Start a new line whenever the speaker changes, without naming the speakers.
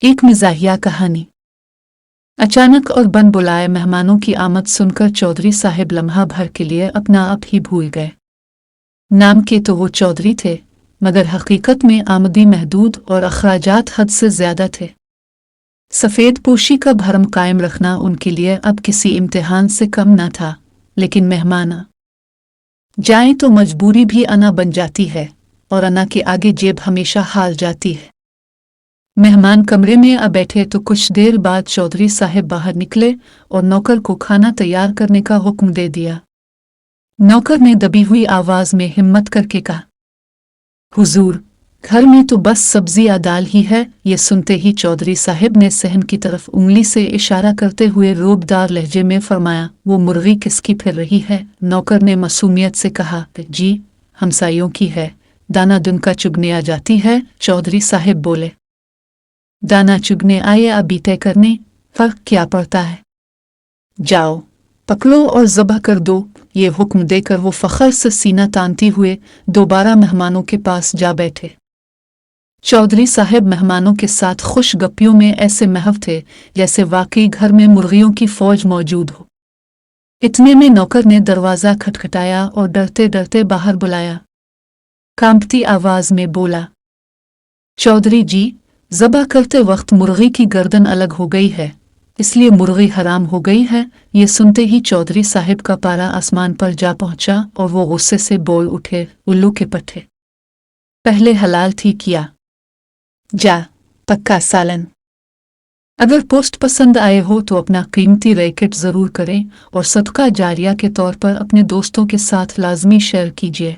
एक मिजाहिया कहानी। अचानक और बन बुलाए मेहमानों की आमद सुनकर चौधरी साहब लम्हा भर के लिए अपना आप ही भूल गए। नाम के तो वो चौधरी थे, मगर हकीकत में आमदी महदूद और अखराजात हद से ज्यादा थे। सफ़ेद पोशी का भरम कायम रखना उनके लिए अब किसी इम्तिहान से कम न था, लेकिन मेहमान आ जाएं तो मजबूरी भी अना बन जाती है और अना के आगे जेब हमेशा हार जाती है। मेहमान कमरे में आ बैठे तो कुछ देर बाद चौधरी साहब बाहर निकले और नौकर को खाना तैयार करने का हुक्म दे दिया। नौकर ने दबी हुई आवाज में हिम्मत करके कहा, हुजूर, घर में तो बस सब्जी या दाल ही है। ये सुनते ही चौधरी साहब ने सहन की तरफ उंगली से इशारा करते हुए रोबदार लहजे में फरमाया, वो मुर्गी किसकी फिर रही है? नौकर ने मासूमियत से कहा, जी हमसाइयों की है, दाना दुनका चुगने आ जाती है। चौधरी साहब बोले, दाना चुगने आए या बीते करने, फर्क क्या पड़ता है? जाओ पकड़ो और ज़बह कर दो। ये हुक्म देकर वो फखर से सीना तानती हुए दोबारा मेहमानों के पास जा बैठे। चौधरी साहब मेहमानों के साथ खुश गप्पियों में ऐसे महव थे जैसे वाकई घर में मुर्गियों की फौज मौजूद हो। इतने में नौकर ने दरवाज़ा खटखटाया और डरते डरते बाहर बुलाया। कांपती आवाज में बोला, चौधरी जी, ज़बह करते वक्त मुर्गी की गर्दन अलग हो गई है, इसलिए मुर्गी हराम हो गई है। ये सुनते ही चौधरी साहब का पारा आसमान पर जा पहुंचा और वो गुस्से से बोल उठे, उल्लू के पट्टे, पहले हलाल थी किया, जा पक्का सालन। अगर पोस्ट पसंद आए हो तो अपना कीमती रैकेट ज़रूर करें और सदका जारिया के तौर पर अपने दोस्तों के साथ लाजमी शेयर कीजिए।